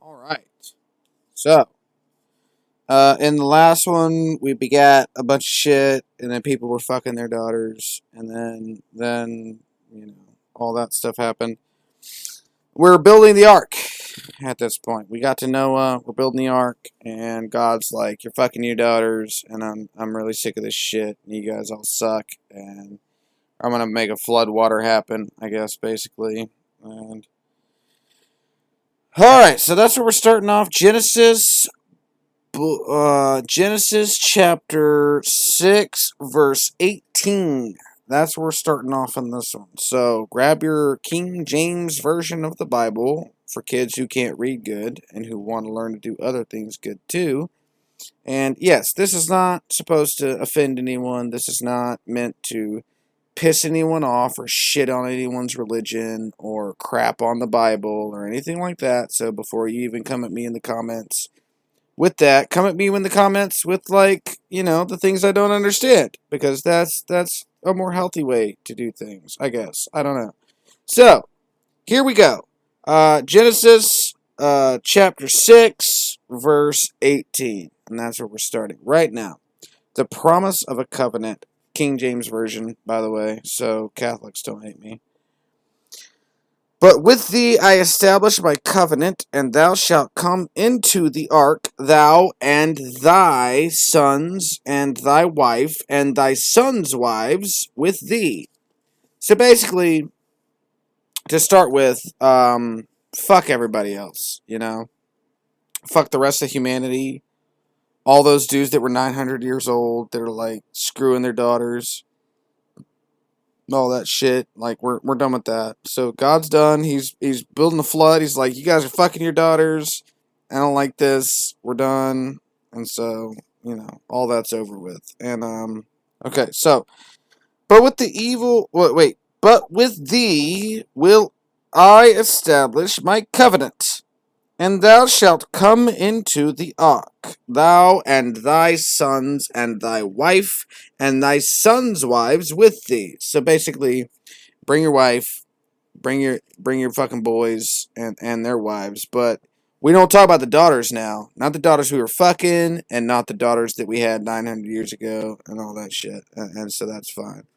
All right. So, in the last one, we begat a bunch of shit, and then people were fucking their daughters, and then all that stuff happened. We're building the ark at this point. We got to Noah. We're building the ark, and God's like, "You're fucking your daughters, and I'm really sick of this shit. And you guys all suck, and I'm gonna make a flood water happen. I guess basically." And all right, so that's where we're starting off. Genesis chapter 6, verse 18. That's where we're starting off on this one. So grab your King James version of the Bible for kids who can't read good and who want to learn to do other things good too. And yes, this is not supposed to offend anyone. This is not meant to piss anyone off or shit on anyone's religion or crap on the Bible or anything like that. So before you even come at me in the comments with that, come at me in the comments with the things I don't understand, because that's a more healthy way to do things, I guess. I don't know. So, here we go. Genesis chapter 6 verse 18, and that's where we're starting right now. The promise of a covenant, King James version, by the way, so Catholics don't hate me. But with thee I establish my covenant, and thou shalt come into the ark, thou and thy sons, and thy wife, and thy sons' wives with thee. So basically, to start with, fuck everybody else, Fuck the rest of humanity. All those dudes that were 900 years old, that are like screwing their daughters. All that shit. Like we're done with that. So God's done. He's building a flood. He's like, you guys are fucking your daughters. I don't like this. We're done. And so, all that's over with. And okay, so but with the evil wait, but with thee will I establish my covenant. And thou shalt come into the ark, thou and thy sons, and thy wife, and thy sons' wives with thee. So basically, bring your wife, bring your fucking boys and their wives. But we don't talk about the daughters now. Not the daughters we were fucking, and not the daughters that we had 900 years ago, and all that shit. And so that's fine.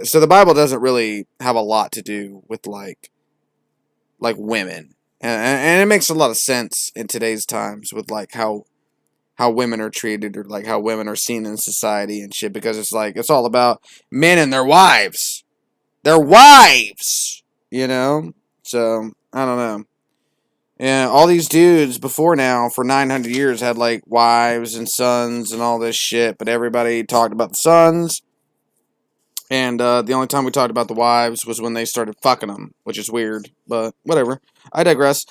So the Bible doesn't really have a lot to do with like women. And it makes a lot of sense in today's times with like how women are treated, or like how women are seen in society and shit, because it's like it's all about men and their wives. Their wives, So I don't know. Yeah, all these dudes before now for 900 years had like wives and sons and all this shit, but everybody talked about the sons. And the only time we talked about the wives was when they started fucking them, which is weird, but whatever. I digress.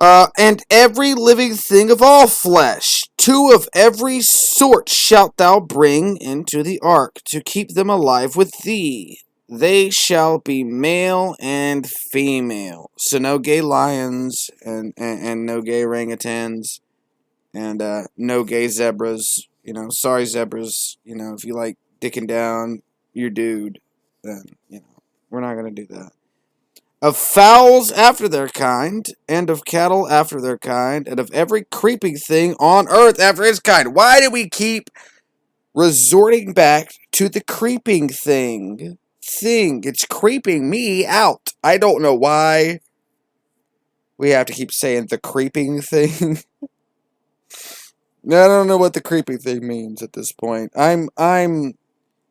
And every living thing of all flesh, two of every sort shalt thou bring into the ark, to keep them alive with thee. They shall be male and female. So no gay lions, and no gay orangutans, and no gay zebras. Sorry zebras. If you like dicking down your dude, then, we're not going to do that. Of fowls after their kind, and of cattle after their kind, and of every creeping thing on earth after its kind. Why do we keep resorting back to the creeping thing? It's creeping me out. I don't know why we have to keep saying the creeping thing. I don't know what the creeping thing means at this point. I'm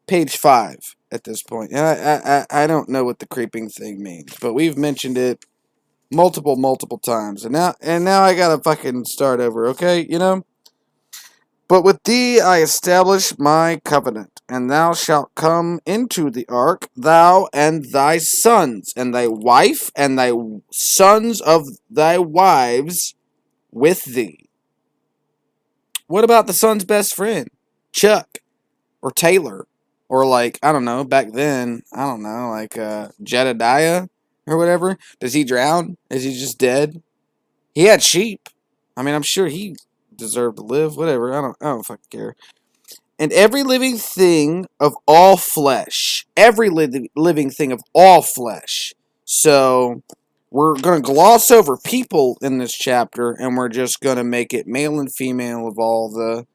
page 5 at this point, and I don't know what the creeping thing means, but we've mentioned it multiple times, and now I gotta fucking start over, okay? But with thee I establish my covenant, and thou shalt come into the ark, thou and thy sons, and thy wife, and thy sons of thy wives with thee. What about the son's best friend, Chuck, or Taylor, or like, I don't know, back then, I don't know, like Jedediah or whatever? Does he drown? Is he just dead? He had sheep. I mean, I'm sure he deserved to live. Whatever. I don't fucking care. And every living thing of all flesh. Every living thing of all flesh. So, we're going to gloss over people in this chapter, and we're just going to make it male and female of all the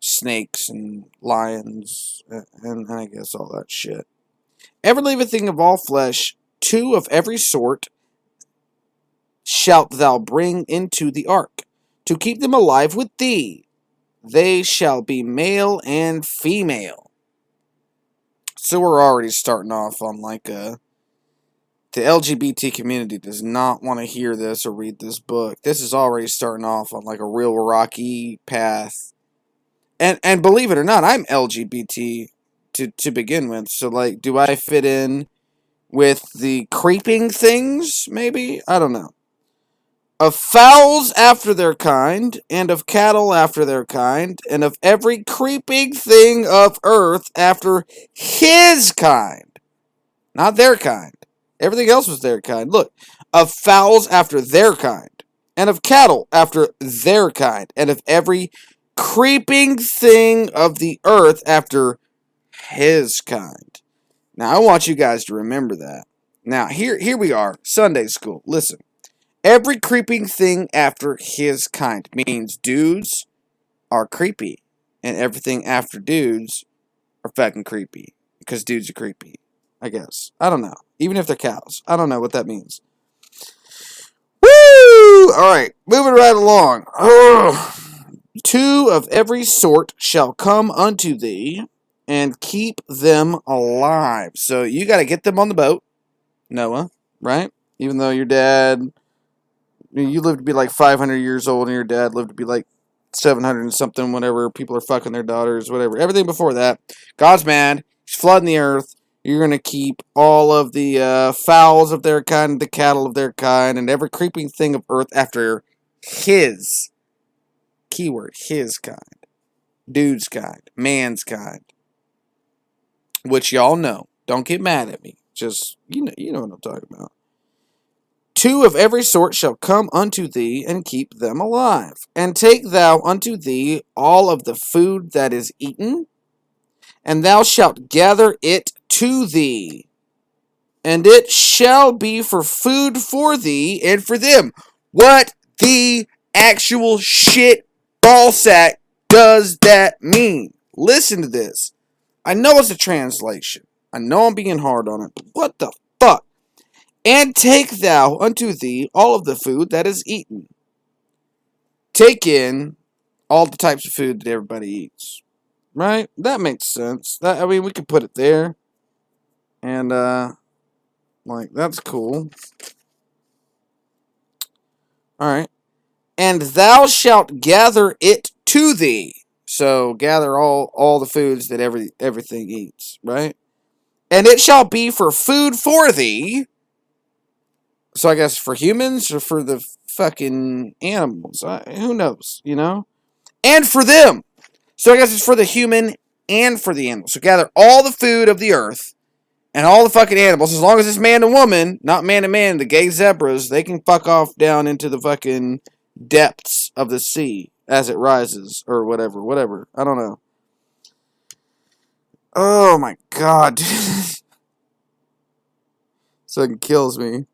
snakes and lions and I guess all that shit. Every living thing of all flesh, 2 of every sort, shalt thou bring into the ark, to keep them alive with thee. They shall be male and female. So we're already starting off on like a... The LGBT community does not want to hear this or read this book. This is already starting off on like a real rocky path. And believe it or not, I'm LGBT to begin with. So like, do I fit in with the creeping things, maybe? I don't know. Of fowls after their kind, and of cattle after their kind, and of every creeping thing of earth after his kind. Not their kind. Everything else was their kind. Look, of fowls after their kind, and of cattle after their kind, and of every creeping thing of the earth after his kind. Now, I want you guys to remember that. Now, here we are, Sunday school. Listen. Every creeping thing after his kind means dudes are creepy, and everything after dudes are fucking creepy, because dudes are creepy, I guess. I don't know. Even if they're cows. I don't know what that means. Woo! Alright, moving right along. Ugh. 2 of every sort shall come unto thee, and keep them alive. So you got to get them on the boat, Noah, right? Even though your dad... You live to be like 500 years old, and your dad lived to be like 700 and something, whatever. People are fucking their daughters, whatever. Everything before that. God's mad. He's flooding the earth. You're going to keep all of the fowls of their kind, the cattle of their kind, and every creeping thing of earth after his, keyword, his kind. Dude's kind. Man's kind. Which y'all know. Don't get mad at me. Just, you know what I'm talking about. 2 of every sort shall come unto thee, and keep them alive. And take thou unto thee all of the food that is eaten, and thou shalt gather it to thee. And it shall be for food for thee and for them. What the actual shit ballsack does that mean? Listen to this. I know it's a translation. I know I'm being hard on it, but what the fuck? And take thou unto thee all of the food that is eaten. Take in all the types of food that everybody eats. Right? That makes sense. We could put it there. And, that's cool. Alright. And thou shalt gather it to thee. So, gather all the foods that everything eats. Right? And it shall be for food for thee. So I guess for humans or for the fucking animals. Who knows, And for them. So I guess it's for the human and for the animal. So gather all the food of the earth and all the fucking animals. As long as it's man to woman, not man to man, the gay zebras, they can fuck off down into the fucking depths of the sea as it rises. Or whatever. I don't know. Oh my god. So it kills me.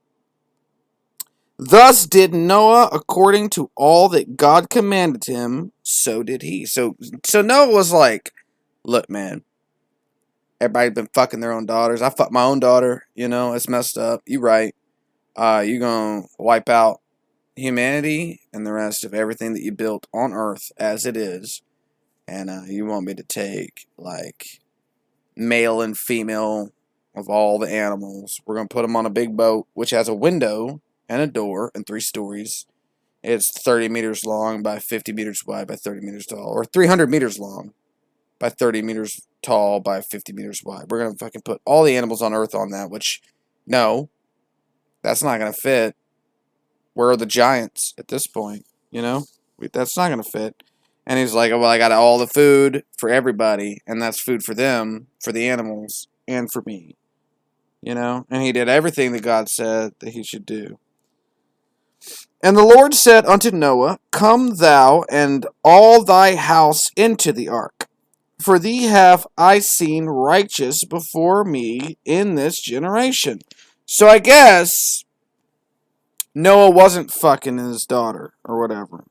Thus did Noah according to all that God commanded him, so did he. So Noah was like, look, man, everybody's been fucking their own daughters. I fucked my own daughter, it's messed up. You right. You gonna wipe out humanity and the rest of everything that you built on earth as it is. And you want me to take, like, male and female of all the animals. We're gonna put them on a big boat, which has a window and a door, and 3 stories. It's 30 meters long by 50 meters wide by 30 meters tall. Or 300 meters long by 30 meters tall by 50 meters wide. We're going to fucking put all the animals on Earth on that, which, no, that's not going to fit. Where are the giants at this point, That's not going to fit. And he's like, well, I got all the food for everybody, and that's food for them, for the animals, and for me. And he did everything that God said that he should do. And the Lord said unto Noah, come thou and all thy house into the ark, for thee have I seen righteous before me in this generation. So I guess Noah wasn't fucking his daughter or whatever.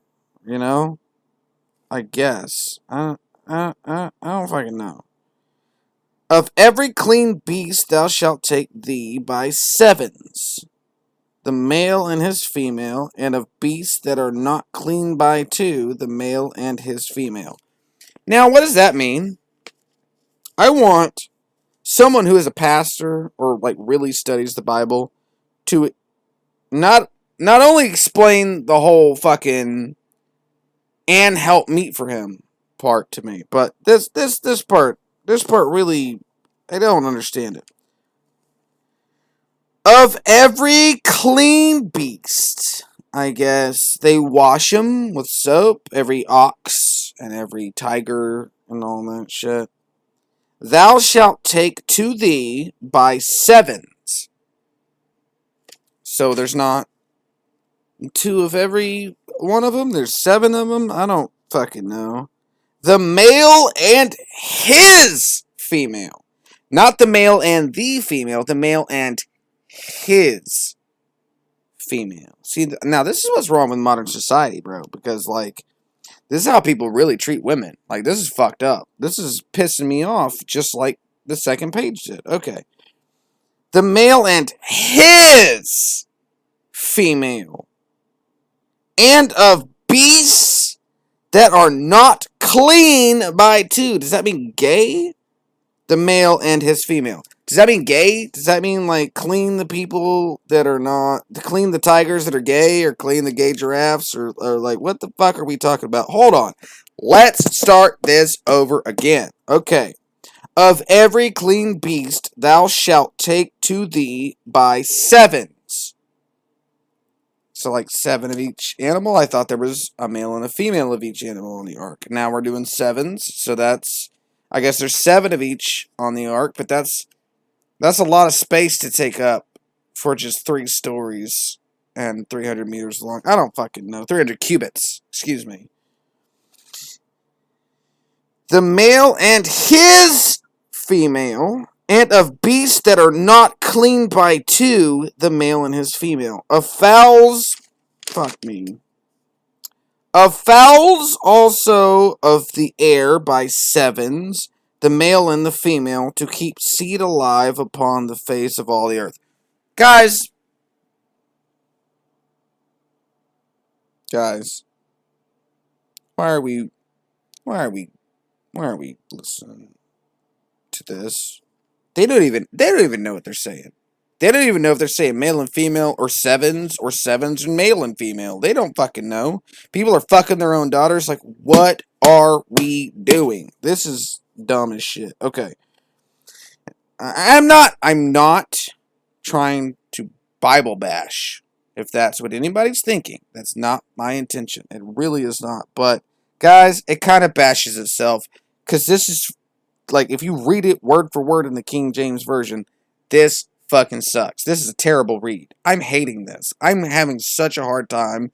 You know? I guess. I don't fucking know. Of every clean beast thou shalt take thee by sevens, the male and his female, and of beasts that are not clean by two, the male and his female. Now, what does that mean? I want someone who is a pastor or like really studies the Bible to not only explain the whole fucking and help meet for him part to me, but this part really, I don't understand it. Of every clean beast, I guess they wash them with soap. Every ox and every tiger and all that shit. Thou shalt take to thee by sevens. So there's not two of every one of them. There's seven of them. I don't fucking know. The male and his female. Not the male and the female. The male and his female. See, now this is what's wrong with modern society, bro. Because, like, this is how people really treat women. Like, this is fucked up. This is pissing me off just like the second page did. Okay. The male and his female. And of beasts that are not clean by two. Does that mean gay? The male and his female. Does that mean gay? Does that mean, like, clean the people that are not... Clean the tigers that are gay? Or clean the gay giraffes? Or like, what the fuck are we talking about? Hold on. Let's start this over again. Okay. Of every clean beast thou shalt take to thee by sevens. So, like, 7 of each animal? I thought there was a male and a female of each animal on the ark. Now we're doing sevens, so that's... I guess there's 7 of each on the ark, but that's a lot of space to take up for just 3 stories and 300 meters long. I don't fucking know. 300 cubits. Excuse me. The male and his female, and of beasts that are not clean by two, the male and his female. Of fowls, fuck me. Of fowls also of the air by sevens, the male and the female, to keep seed alive upon the face of all the earth. Guys, why are we listening to this? They don't even know what they're saying. They don't even know if they're saying male and female or sevens and male and female. They don't fucking know. People are fucking their own daughters. Like, what are we doing? This is dumb as shit. Okay. I'm not trying to Bible bash. If that's what anybody's thinking. That's not my intention. It really is not. But, guys, it kind of bashes itself. Because this is, like, if you read it word for word in the King James Version, this fucking sucks. This is a terrible read. I'm hating this. I'm having such a hard time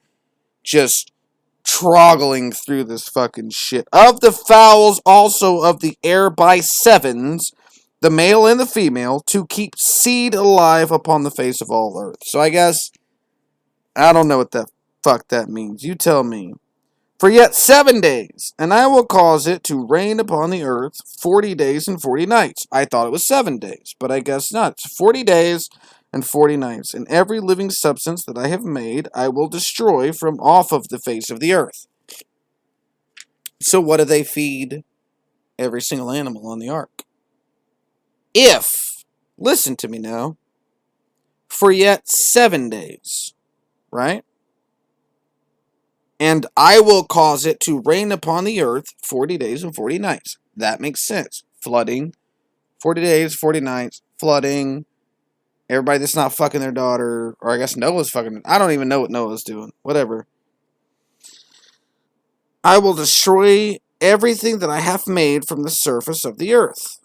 just troggling through this fucking shit. Of the fowls also of the air by sevens, the male and the female, to keep seed alive upon the face of all earth. So I guess, I don't know what the fuck that means. You tell me. For yet 7 days, and I will cause it to rain upon the earth 40 days and 40 nights. I thought it was 7 days, but I guess not. It's 40 days and 40 nights. And every living substance that I have made, I will destroy from off of the face of the earth. So what do they feed every single animal on the ark? If, listen to me now, for yet 7 days, right? And I will cause it to rain upon the earth 40 days and 40 nights. That makes sense. Flooding. 40 days, 40 nights. Flooding. Everybody that's not fucking their daughter. Or I guess Noah's fucking... I don't even know what Noah's doing. Whatever. I will destroy everything that I have made from the surface of the earth.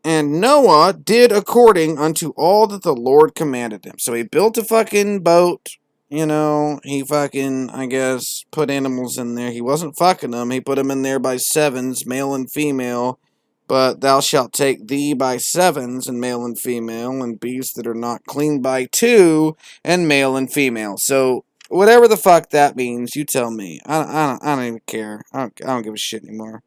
And Noah did according unto all that the Lord commanded him. So he built a fucking boat... You know, he fucking, I guess, put animals in there. He wasn't fucking them. He put them in there by sevens, male and female. But thou shalt take thee by sevens, and male and female, and beasts that are not clean by two, and male and female. So whatever the fuck that means, you tell me. I don't even care. I don't give a shit anymore.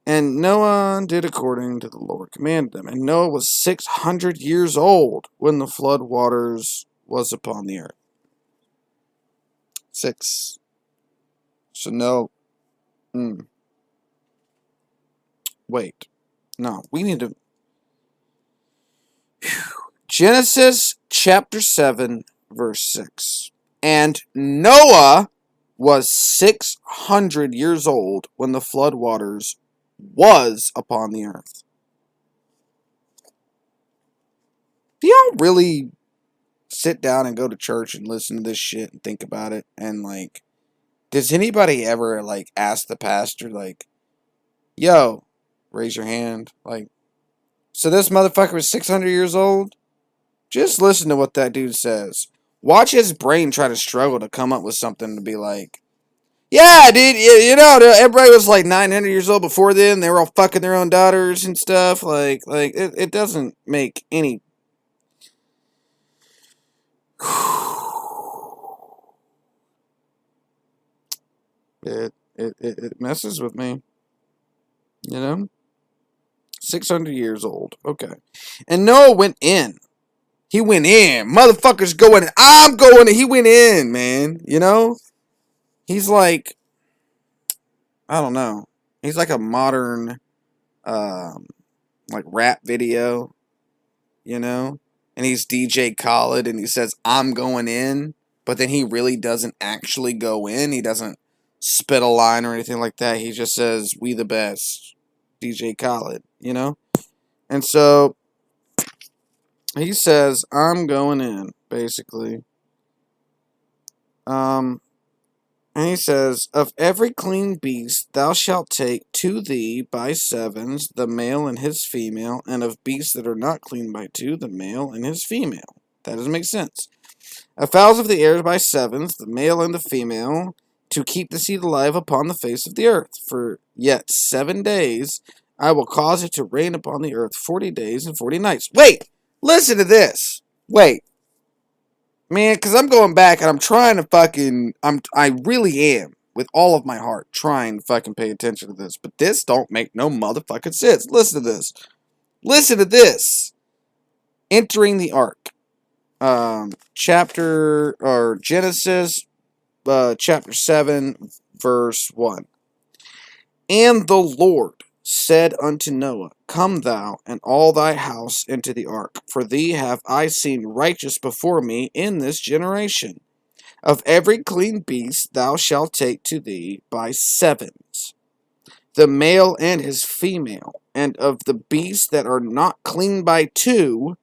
And Noah did according to the Lord commanded him. And Noah was 600 years old when the flood waters was upon the earth. 6. So no. Wait. No, we need to. Genesis chapter 7, verse 6. And Noah was 600 years old when the flood waters was upon the earth. Do y'all really sit down and go to church and listen to this shit and think about it? And, like, does anybody ever, like, ask the pastor, like, yo, raise your hand, like, so this motherfucker was 600 years old? Just listen to what that dude says. Watch his brain try to struggle to come up with something to be like, yeah, dude, you know, everybody was like 900 years old before then. They were all fucking their own daughters and stuff. Like it doesn't make any. It messes with me. You know? 600 years old. Okay. And Noah went in. He went in. Motherfucker's going in. I'm going in. He went in, man. You know? He's like, I don't know. He's like a modern, like rap video, you know? And he's DJ Khaled and he says, I'm going in. But then he really doesn't actually go in. He doesn't spit a line or anything like that. He just says, we the best. DJ Khaled, you know? And so he says, I'm going in, basically. And he says, of every clean beast thou shalt take to thee by sevens the male and his female, and of beasts that are not clean by two, the male and his female. That doesn't make sense. Of fowls of the air by sevens, the male and the female, to keep the seed alive upon the face of the earth. For yet 7 days I will cause it to rain upon the earth 40 days and 40 nights. Wait! Listen to this! Wait. Man, because I'm going back and I'm trying to fucking... I really am, with all of my heart, trying to fucking pay attention to this. But this don't make no motherfucking sense. Listen to this. Listen to this. Entering the ark. Genesis, chapter 7, verse 1. And the Lord said unto Noah, come thou and all thy house into the ark, for thee have I seen righteous before me in this generation. Of every clean beast thou shalt take to thee by sevens, the male and his female, and of the beasts that are not clean by two,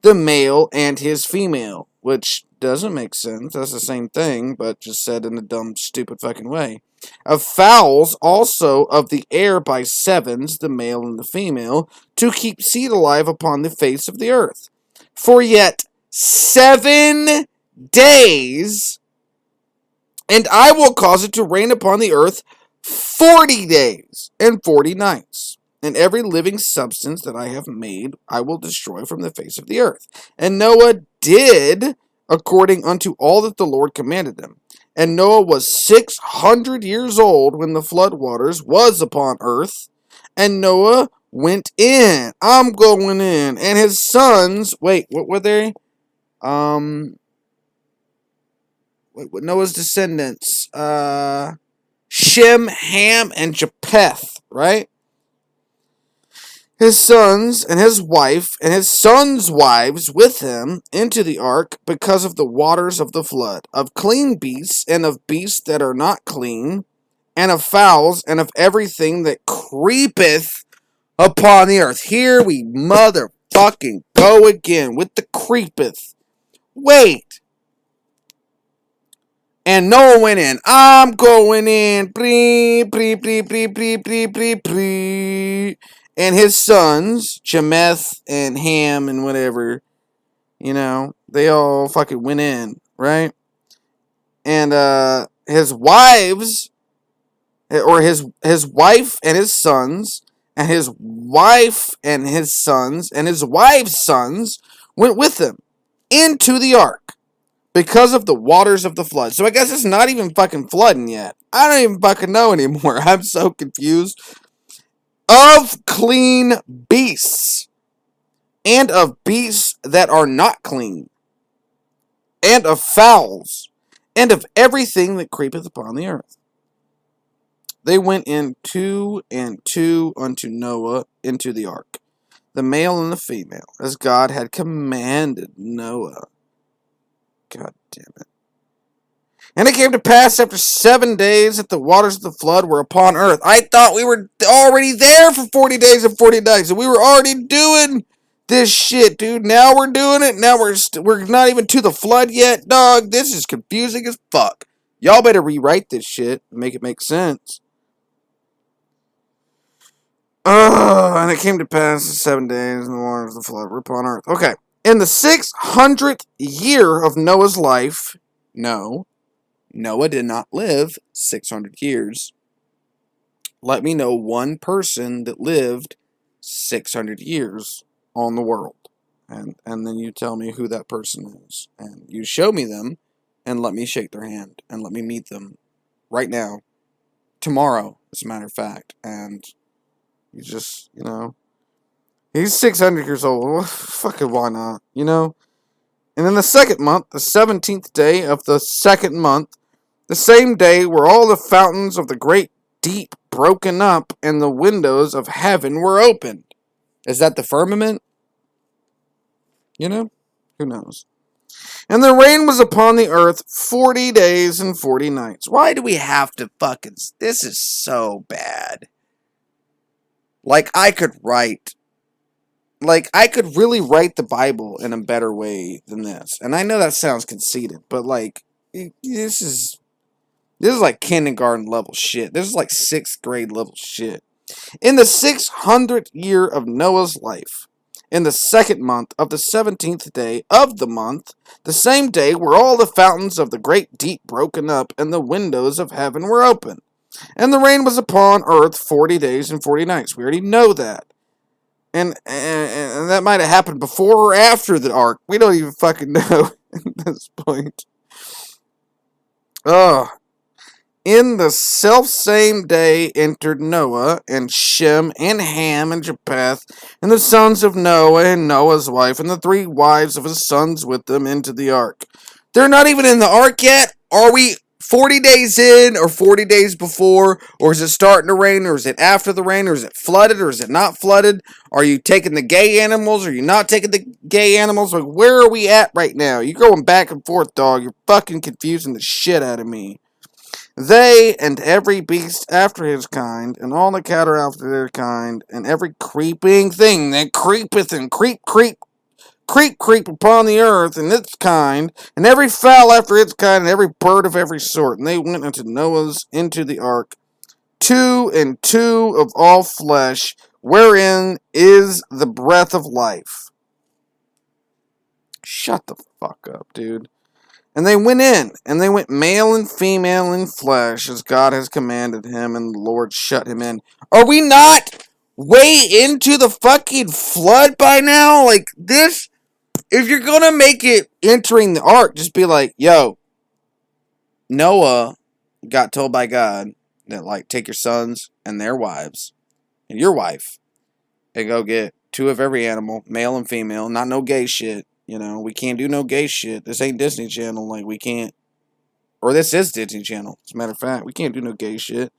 the male and his female, which doesn't make sense. That's the same thing, but just said in a dumb, stupid fucking way. Of fowls also of the air by sevens, the male and the female, to keep seed alive upon the face of the earth. For yet 7 days, and I will cause it to rain upon the earth 40 days and 40 nights. And every living substance that I have made I will destroy from the face of the earth. And Noah did according unto all that the Lord commanded him. And Noah was 600 years old when the flood waters was upon earth. And Noah went in. I'm going in. And his sons, wait, what were they? Noah's descendants. Shem, Ham, and Japheth, right? His sons and his wife and his sons' wives with him into the ark because of the waters of the flood, of clean beasts and of beasts that are not clean, and of fowls and of everything that creepeth upon the earth. Here we motherfucking go again with the creepeth. Wait. And Noah went in. I'm going in. And his sons, Japheth and Ham and whatever, you know, they all fucking went in, right? And his wives, or his wife and his sons, and his wife and his sons and his wife's sons went with him into the ark because of the waters of the flood. So I guess it's not even fucking flooding yet. I don't even fucking know anymore. I'm so confused. Of clean beasts, and of beasts that are not clean, and of fowls, and of everything that creepeth upon the earth. They went in two and two unto Noah into the ark, the male and the female, as God had commanded Noah. God damn it. And it came to pass after 7 days that the waters of the flood were upon earth. I thought we were already there for 40 days and 40 nights, and we were already doing this shit, dude. Now we're doing it. Now we're not even to the flood yet, dog. This is confusing as fuck. Y'all better rewrite this shit and make it make sense. And it came to pass in 7 days, and the waters of the flood were upon earth. Okay. In the 600th year of Noah's life, no, Noah did not live 600 years. Let me know one person that lived 600 years on the world. And then you tell me who that person is. And you show me them, and let me shake their hand, and let me meet them right now. Tomorrow, as a matter of fact. And you just, he's 600 years old. Well, fucking why not, And in the second month, the 17th day of the second month, the same day were all the fountains of the great deep broken up, and the windows of heaven were opened. Is that the firmament? Who knows? And the rain was upon the earth 40 days and 40 nights. Why do we have to fucking... This is so bad. I could really write the Bible in a better way than this. And I know that sounds conceited, but, this is like kindergarten level shit. This is like 6th grade level shit. In the 600th year of Noah's life, in the second month of the 17th day of the month, the same day were all the fountains of the great deep broken up, and the windows of heaven were open. And the rain was upon earth 40 days and 40 nights. We already know that. And that might have happened before or after the ark. We don't even fucking know at this point. In the selfsame day entered Noah, and Shem, and Ham, and Japheth, and the sons of Noah, and Noah's wife, and the 3 wives of his sons with them into the ark. They're not even in the ark yet? Are we 40 days in, or 40 days before? Or is it starting to rain, or is it after the rain, or is it flooded, or is it not flooded? Are you taking the gay animals, or are you not taking the gay animals? Where are we at right now? You're going back and forth, dog. You're fucking confusing the shit out of me. They and every beast after his kind, and all the cattle after their kind, and every creeping thing that creepeth and creep upon the earth and its kind, and every fowl after its kind, and every bird of every sort. And they went into the ark, 2 and 2 of all flesh, wherein is the breath of life. Shut the fuck up, dude. And they went in, and they went male and female in flesh, as God has commanded him, and the Lord shut him in. Are we not way into the fucking flood by now? This, if you're gonna make it entering the ark, just be like, yo, Noah got told by God that, take your sons and their wives, and your wife, and go get 2 of every animal, male and female, not no gay shit. We can't do no gay shit. This ain't Disney Channel. We can't. Or this is Disney Channel. As a matter of fact, we can't do no gay shit.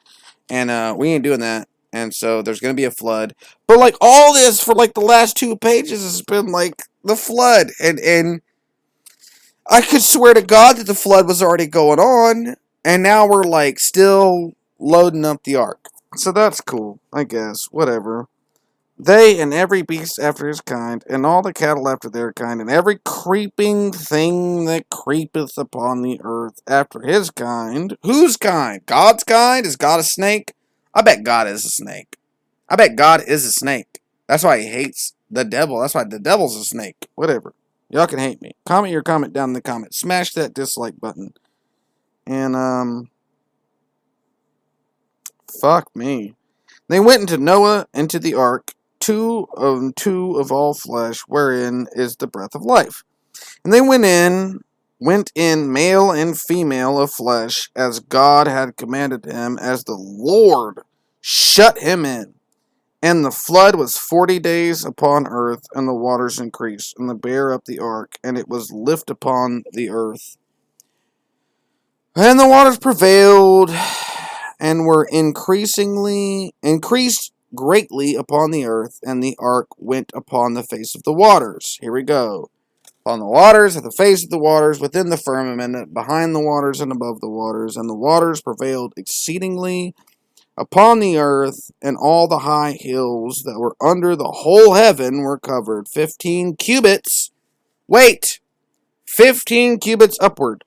And we ain't doing that. And so there's going to be a flood. But, all this for, the last 2 pages has been, the flood. And I could swear to God that the flood was already going on. And now we're, still loading up the ark. So that's cool, I guess. Whatever. They and every beast after his kind, and all the cattle after their kind, and every creeping thing that creepeth upon the earth after his kind. Whose kind? God's kind? Is God a snake? I bet God is a snake. I bet God is a snake. That's why he hates the devil. That's why the devil's a snake. Whatever. Y'all can hate me. Comment your comment down in the comments. Smash that dislike button. And, fuck me. They went into Noah into the ark, two of all flesh, wherein is the breath of life. And they went in male and female of flesh, as God had commanded him, as the Lord shut him in. And the flood was 40 days upon earth, and the waters increased, and they bare up the ark, and it was lift upon the earth. And the waters prevailed, and were increased greatly upon the earth, and the ark went upon the face of the waters. Here we go. On the waters, at the face of the waters, within the firmament, behind the waters and above the waters, and the waters prevailed exceedingly upon the earth, and all the high hills that were under the whole heaven were covered 15 cubits. Wait! 15 cubits upward.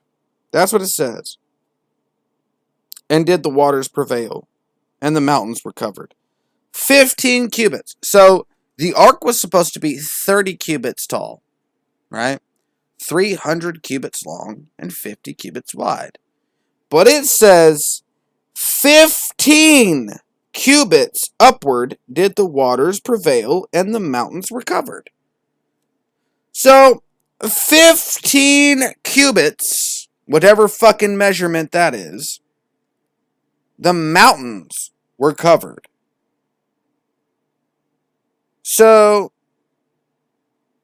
That's what it says. And did the waters prevail, and the mountains were covered. 15 cubits. So the ark was supposed to be 30 cubits tall, right? 300 cubits long and 50 cubits wide. But it says 15 cubits upward did the waters prevail, and the mountains were covered. So 15 cubits, whatever fucking measurement that is, the mountains were covered. So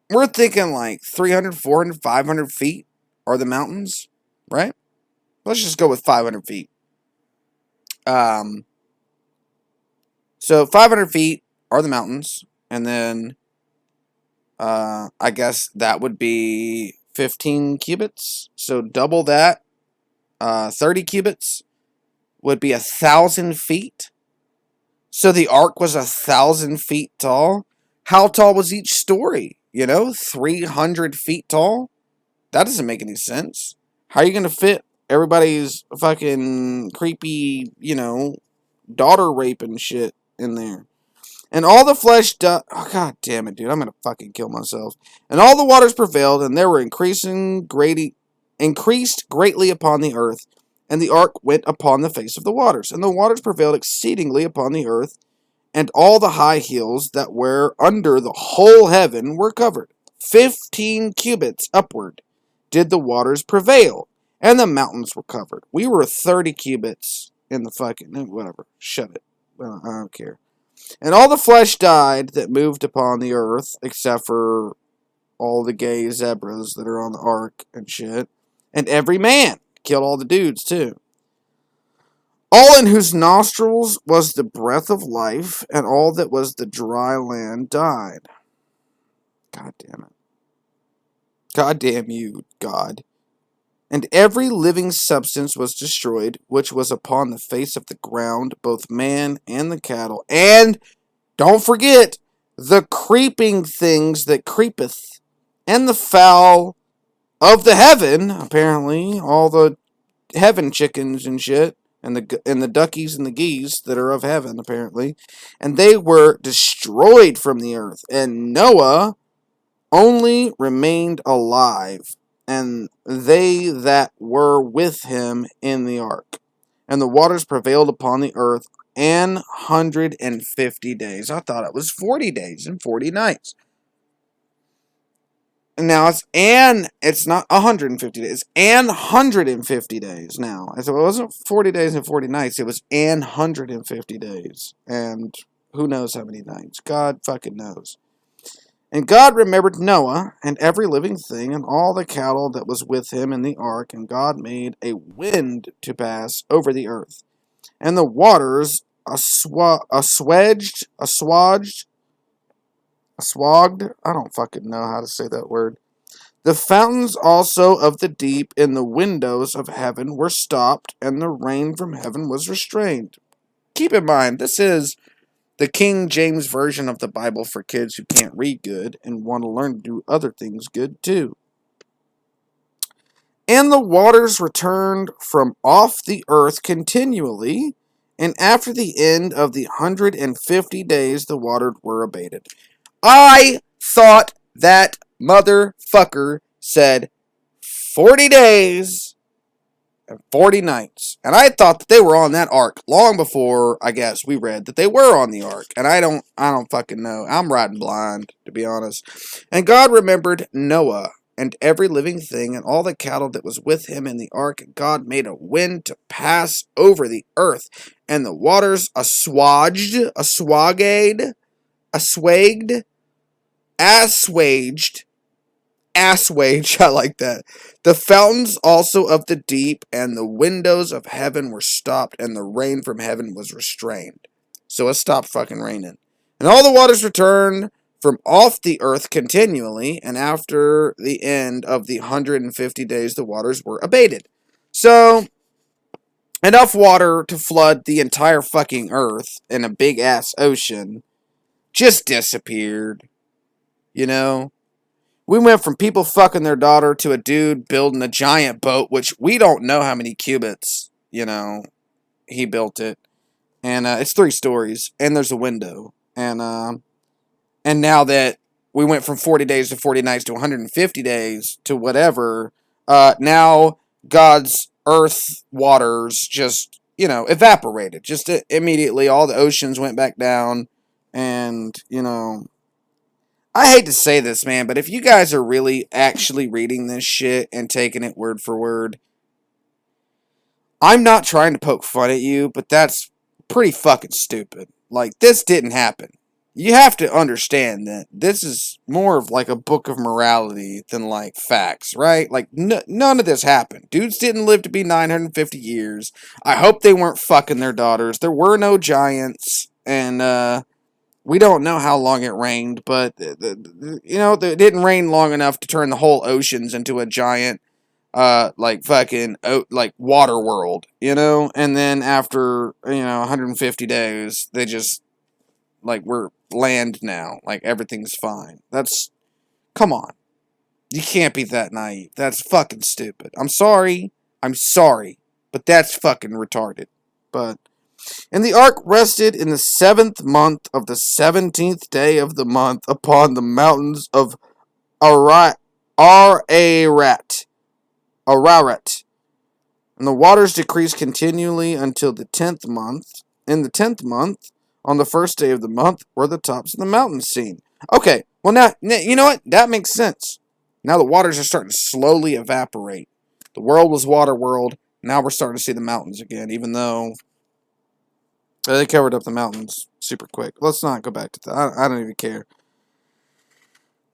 we're thinking like 300, 400, 500 feet are the mountains, right? Let's just go with 500 feet. So 500 feet are the mountains, and then I guess that would be 15 cubits. So double that, 30 cubits would be 1,000 feet. So the ark was 1,000 feet tall. How tall was each story? 300 feet tall? That doesn't make any sense. How are you going to fit everybody's fucking creepy, daughter rape and shit in there? And all the flesh oh, god damn it, dude. I'm going to fucking kill myself. And all the waters prevailed, and there were increased greatly upon the earth. And the ark went upon the face of the waters. And the waters prevailed exceedingly upon the earth, and all the high hills that were under the whole heaven were covered. 15 cubits upward did the waters prevail, and the mountains were covered. We were 30 cubits in the fucking... Whatever. Shut it. Well, I don't care. And all the flesh died that moved upon the earth, except for all the gay zebras that are on the ark and shit. And every man. Killed all the dudes, too. All in whose nostrils was the breath of life, and all that was the dry land died. God damn it. God damn you, God. And every living substance was destroyed, which was upon the face of the ground, both man and the cattle, and, don't forget, the creeping things that creepeth, and the fowl of the heaven, apparently, all the heaven chickens and shit, and the duckies and the geese that are of heaven, apparently, and they were destroyed from the earth. And Noah only remained alive, and they that were with him in the ark. And the waters prevailed upon the earth 150 days. I thought it was 40 days and 40 nights. Now it's not 150 days. 150 days now. So it wasn't 40 days and 40 nights. It was 150 days. And who knows how many nights. God fucking knows. And God remembered Noah and every living thing and all the cattle that was with him in the ark. And God made a wind to pass over the earth. And the waters assuaged, I don't fucking know how to say that word. The fountains also of the deep in the windows of heaven were stopped, and the rain from heaven was restrained. Keep in mind, this is the King James Version of the Bible for kids who can't read good and want to learn to do other things good too. And the waters returned from off the earth continually, and after the end of the 150 days the waters were abated. I thought that motherfucker said 40 days and 40 nights. And I thought that they were on that ark long before, I guess, we read that they were on the ark. And I don't fucking know. I'm riding blind, to be honest. And God remembered Noah and every living thing and all the cattle that was with him in the ark. And God made a wind to pass over the earth, and the waters assuaged, I like that. The fountains also of the deep and the windows of heaven were stopped, and the rain from heaven was restrained. So it stopped fucking raining. And all the waters returned from off the earth continually, and after the end of the 150 days, the waters were abated. So, enough water to flood the entire fucking earth in a big ass ocean just disappeared. You know? We went from people fucking their daughter to a dude building a giant boat, which we don't know how many cubits, he built it. And it's 3 stories, and there's a window. And now that we went from 40 days to 40 nights to 150 days to whatever, now God's earth waters just, evaporated. Just immediately, all the oceans went back down, and, I hate to say this, man, but if you guys are really actually reading this shit and taking it word for word, I'm not trying to poke fun at you, but that's pretty fucking stupid. Like, this didn't happen. You have to understand that this is more of like a book of morality than like facts, right? Like, none of this happened. Dudes didn't live to be 950 years. I hope they weren't fucking their daughters. There were no giants, and, we don't know how long it rained, but, it didn't rain long enough to turn the whole oceans into a giant, like water world, And then after, 150 days, they just, like, we're land now. Like, everything's fine. Come on. You can't be that naive. That's fucking stupid. I'm sorry, but that's fucking retarded. But... And the ark rested in the 7th month of the 17th day of the month upon the mountains of Ararat. And the waters decreased continually until the 10th month. In the 10th month, on the first day of the month, were the tops of the mountains seen. Okay, well now, you know what? That makes sense. Now the waters are starting to slowly evaporate. The world was water world. Now we're starting to see the mountains again, even though... They covered up the mountains super quick. Let's not go back to that. I don't even care.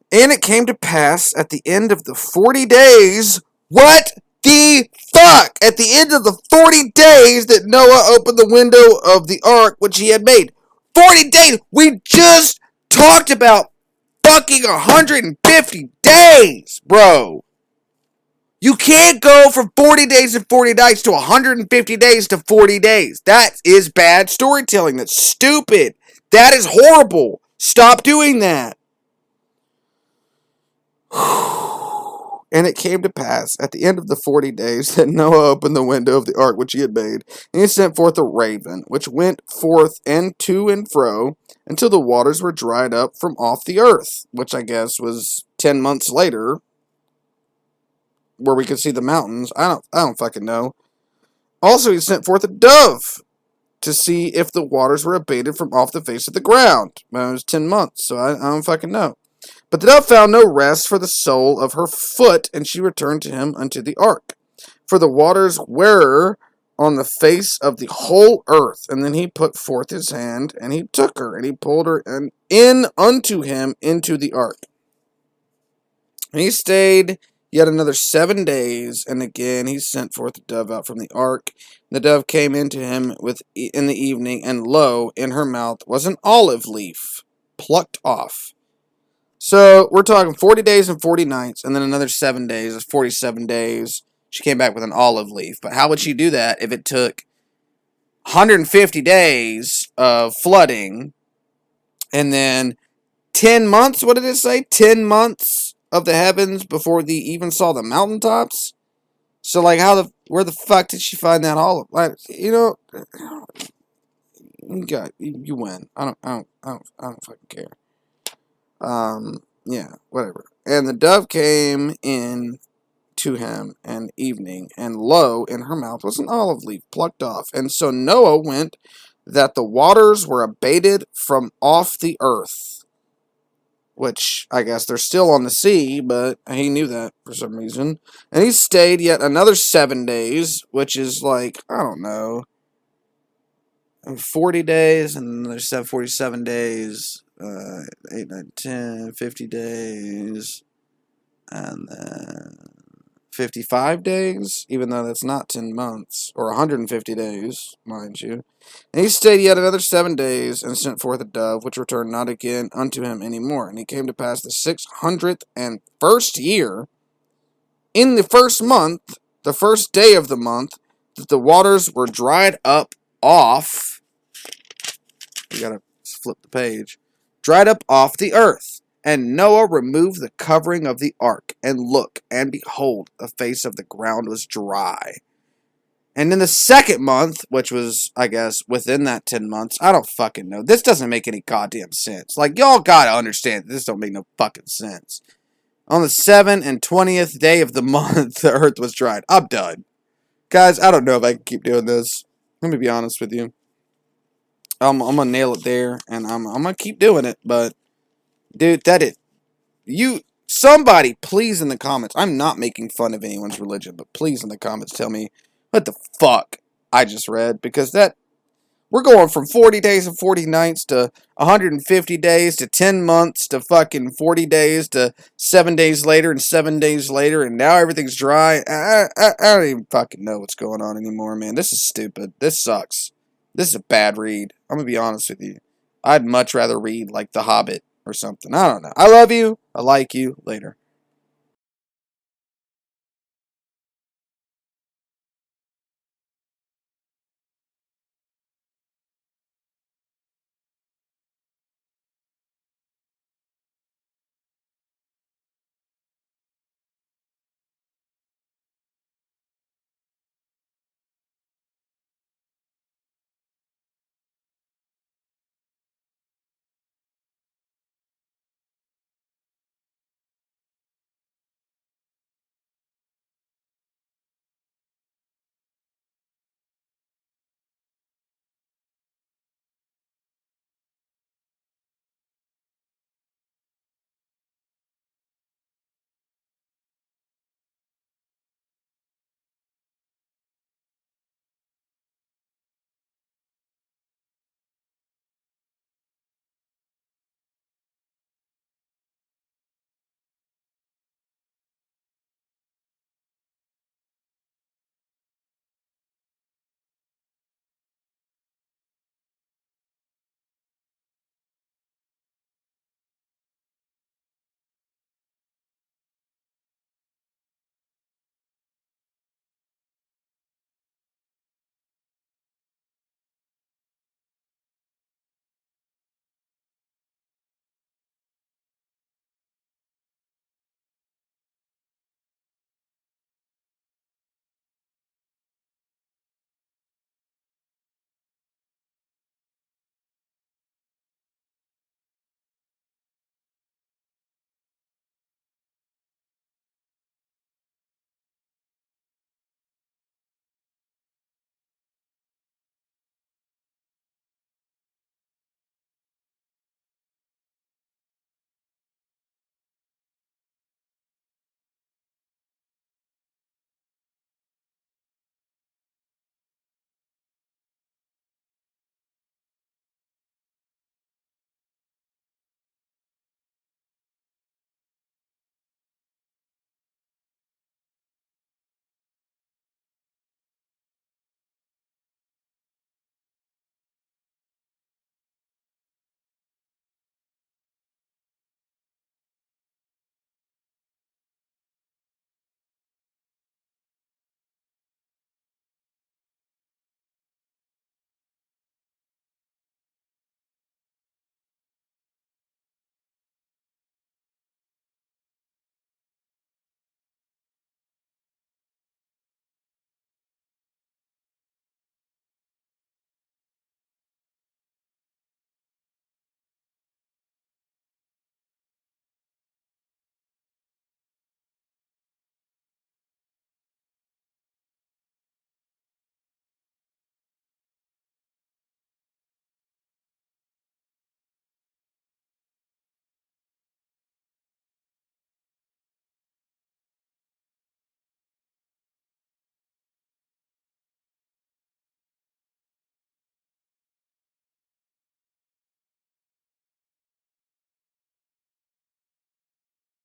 And it came to pass at the end of the 40 days. What the fuck? At the end of the 40 days that Noah opened the window of the ark which he had made. 40 days! We just talked about fucking 150 days, bro. You can't go from 40 days and 40 nights to 150 days to 40 days. That is bad storytelling. That's stupid. That is horrible. Stop doing that. And it came to pass at the end of the 40 days that Noah opened the window of the ark which he had made, and he sent forth a raven, which went forth and to and fro until the waters were dried up from off the earth, which I guess was 10 months later, where we could see the mountains. I don't fucking know. Also, he sent forth a dove to see if the waters were abated from off the face of the ground. Well, it was 10 months, so I don't fucking know. But the dove found no rest for the sole of her foot, and she returned to him unto the ark. For the waters were on the face of the whole earth. And then he put forth his hand, and he took her, and he pulled her in unto him into the ark. And he stayed yet another 7 days, and again he sent forth the dove out from the ark. The dove came into him in the evening, and lo, in her mouth was an olive leaf, plucked off. So we're talking 40 days and 40 nights, and then another 7 days. It's 47 days. She came back with an olive leaf. But how would she do that if it took 150 days of flooding, and then 10 months? What did it say? 10 months of the heavens before they even saw the mountaintops? So, like, where the fuck did she find that olive? Like, you win. I don't fucking care. Yeah, whatever. And the dove came in to him and evening, and lo, in her mouth was an olive leaf plucked off. And so Noah went that the waters were abated from off the earth. Which, I guess they're still on the sea, but he knew that for some reason. And he stayed yet another 7 days, which is like, I don't know, 40 days, and there's 47 days, 8, 9, 10, 50 days, and then 55 days, even though that's not 10 months, or 150 days, mind you. And he stayed yet another 7 days, and sent forth a dove, which returned not again unto him any more. And he came to pass the 601st year, in the first month, the first day of the month, that the waters were dried up off. You gotta flip the page. Dried up off the earth. And Noah removed the covering of the ark, and look, and behold, the face of the ground was dry. And in the second month, which was, I guess, within that 10 months, I don't fucking know. This doesn't make any goddamn sense. Like, y'all gotta understand, this don't make no fucking sense. On the 7th and 20th day of the month, the earth was dried. I'm done. Guys, I don't know if I can keep doing this. Let me be honest with you. I'm gonna nail it there, and I'm gonna keep doing it, but dude, somebody please in the comments, I'm not making fun of anyone's religion, but please in the comments tell me what the fuck I just read, because we're going from 40 days and 40 nights to 150 days to 10 months to fucking 40 days to 7 days later and 7 days later, and now everything's dry. I don't even fucking know what's going on anymore, man. This is stupid. This sucks. This is a bad read. I'm gonna be honest with you. I'd much rather read like The Hobbit or something. I don't know. I love you. I like you. Later.